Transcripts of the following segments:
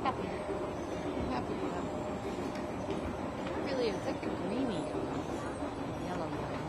happy. I'm happy with that. It really is like a greeny yellow line.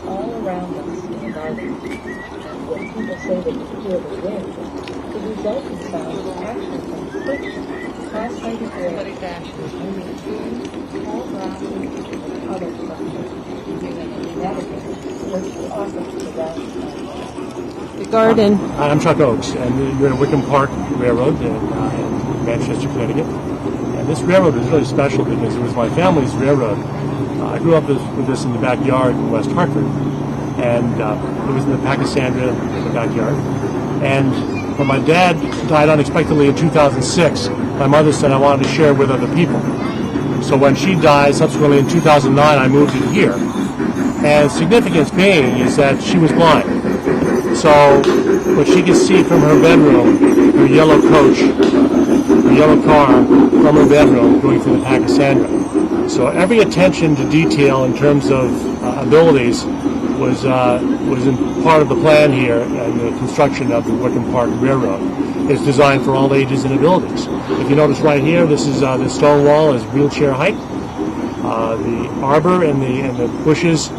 all around us in the garden. When people say they can hear the wind, the resulting sound is actually from quick, fast-sided air is moving through tall grasses and other structures, which often surrounds the garden. Hi, I'm Chuck Oakes, and you're at Wickham Park Railroad in Manchester, Connecticut. And this railroad is really special because it was my family's railroad. I grew up with this in the backyard in West Hartford, and it was in the Pachysandra in the backyard. And when my dad died unexpectedly in 2006, my mother said I wanted to share it with other people. So when she died, subsequently in 2009, I moved it here. And significance being is that she was blind. So what she could see from her bedroom, her yellow coach, her yellow car from her bedroom going through the Pachysandra. So every attention to detail in terms of abilities was in part of the plan here, and the construction of the Wickham Park Railroad is designed for all ages and abilities. If you notice right here, this is the stone wall is wheelchair height. The arbor and the bushes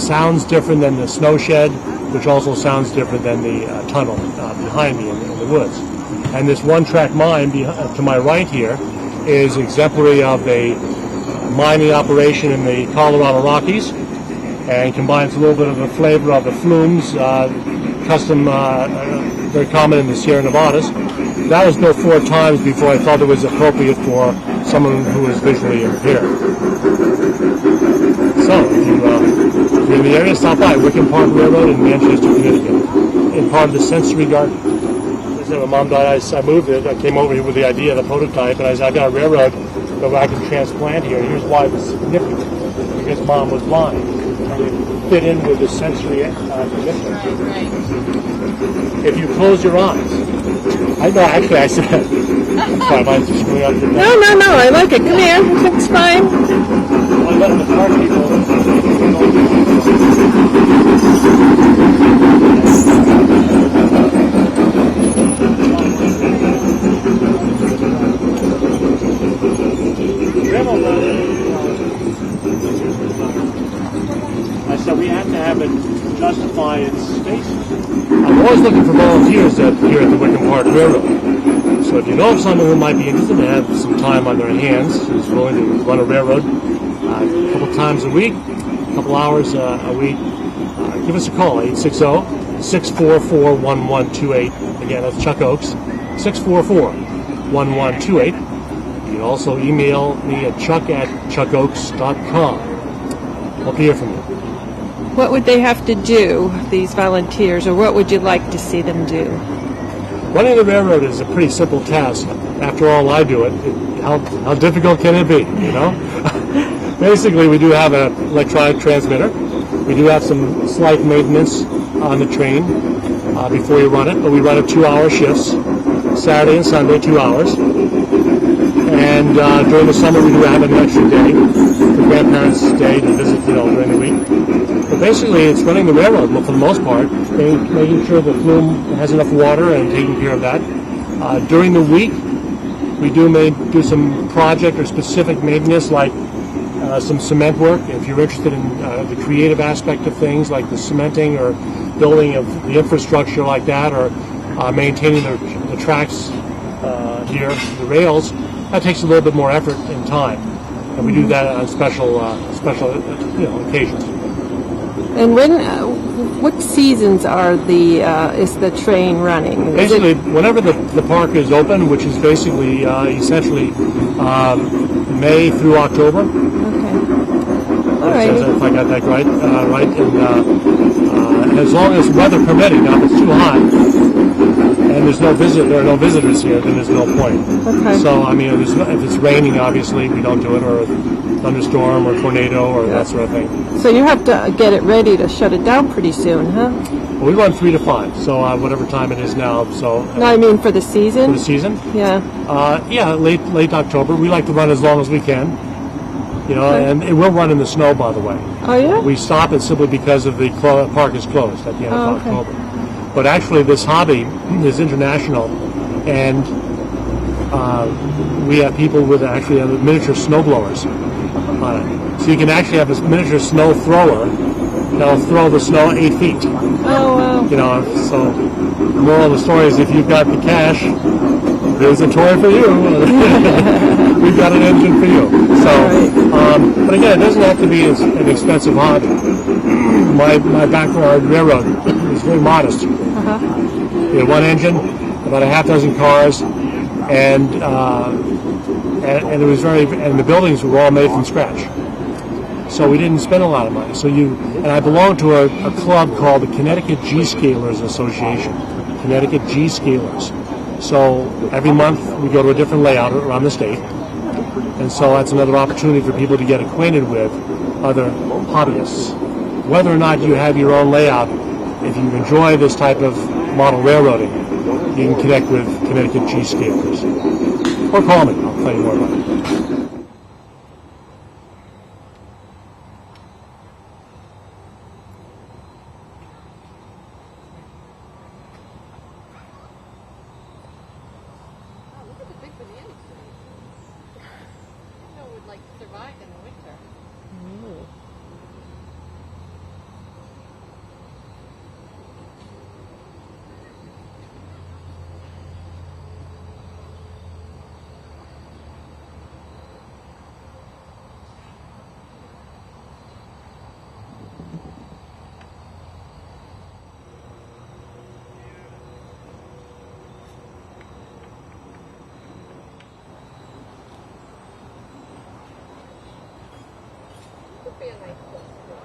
sounds different than the snow shed, which also sounds different than the tunnel behind me in the woods. And this one-track mine to my right here is exemplary of a mining operation in the Colorado Rockies, and combines a little bit of the flavor of the flumes, custom, very common in the Sierra Nevadas. That was built 4 times before I felt it was appropriate for someone who is visually impaired. So, if you're in the area, stop by Wickham Park Railroad in Manchester, Connecticut, in part of the Sensory Garden. As I said, when Mom died, I moved it. I came over here with the idea, the prototype, and I said, I've got a railroad that I can transplant here. Here's why it was significant. Because Mom was blind. And it fit in with the sensory commitment. If you close your eyes, I said, I'm sorry, mine's just going up your neck. No, I like it. Come here. It's fine. I let the park people. I said we have to have it justify its space. I'm always looking for volunteers here at the Wickham Park Railroad. So if you know of someone who might be interested to have some time on their hands, who's willing to run a railroad a couple times a week, a couple hours a week, give us a call, 860-644-1128. Again, that's Chuck Oakes, 644-1128. You can also email me at chuck@chuckoakes.com. Hope to hear from you. What would they have to do, these volunteers, or what would you like to see them do? Running the railroad is a pretty simple task. After all, I do it. How difficult can it be, you know? Basically, we do have an electronic transmitter. We do have some slight maintenance on the train before you run it, but we run it 2-hour shifts, Saturday and Sunday, 2 hours. And during the summer, we do have an extra day for grandparents' day to visit, during the week. But basically, it's running the railroad, for the most part, making sure the flume has enough water and taking care of that. During the week, we do some project or specific maintenance, like some cement work. If you're interested in the creative aspect of things, like the cementing or building of the infrastructure like that, or maintaining the tracks here, the rails, that takes a little bit more effort and time. And we do that on special occasions. And what seasons are is the train running? Basically, whenever the park is open, which is basically essentially May through October. Okay. All right. If I got that right, and as long as weather permitting, now if it's too hot and there are no visitors here, then there's no point. Okay. So I mean, if it's raining, obviously we don't do it, or a thunderstorm or tornado or that sort of thing. So you have to get it ready to shut it down pretty soon, huh? Well, we run 3 to 5, so whatever time it is now. So No, I mean for the season. for the season, Yeah. late October. We like to run as long as we can. And it will run in the snow, by the way. Oh yeah. We stop it simply because of the park is closed at the end of okay. October. But actually, this hobby is international, and we have people with actually miniature snow blowers on it. So you can actually have this miniature snow thrower that'll throw the snow 8 feet. Oh wow. So the moral of the story is if you've got the cash, there's a toy for you. We've got an engine for you. So, but again, it doesn't have to be an expensive hobby. My backyard railroad is very modest. We had one engine, about a half dozen cars, and it was and the buildings were all made from scratch. So we didn't spend a lot of money. And I belong to a club called the Connecticut G-Scalers Association. Connecticut G-Scalers. So every month we go to a different layout around the state. And so that's another opportunity for people to get acquainted with other hobbyists. Whether or not you have your own layout, if you enjoy this type of model railroading, you can connect with Connecticut G-Scalers. Or call me. I'll tell you more about it. Look at the big banana trees. I would like to survive in the winter. Would be a nice place to go.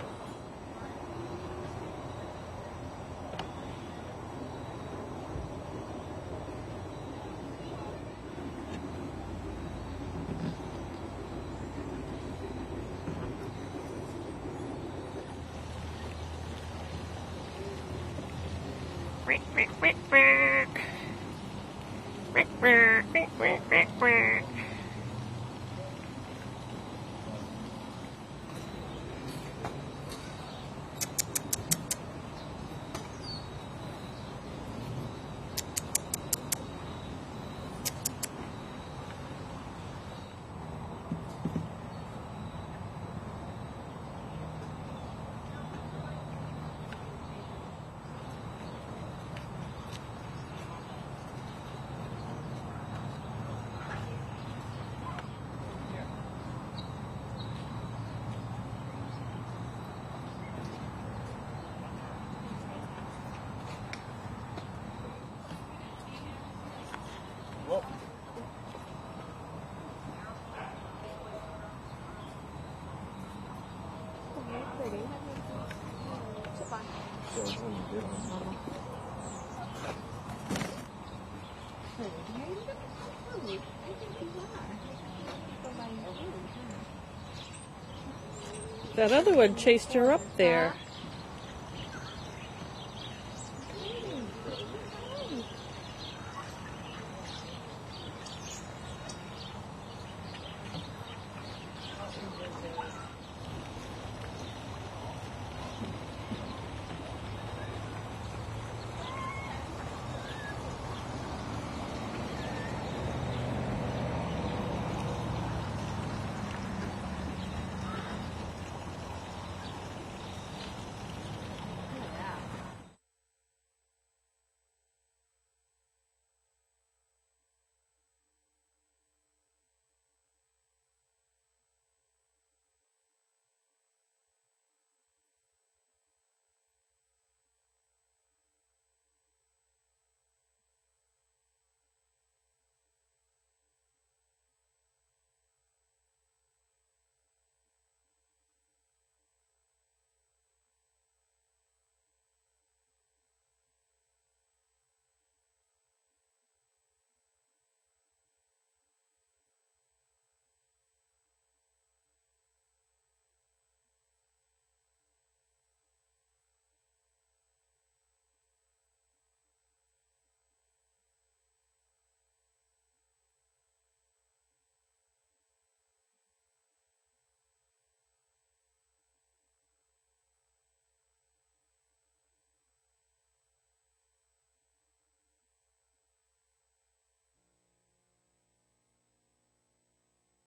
That other one chased her up there.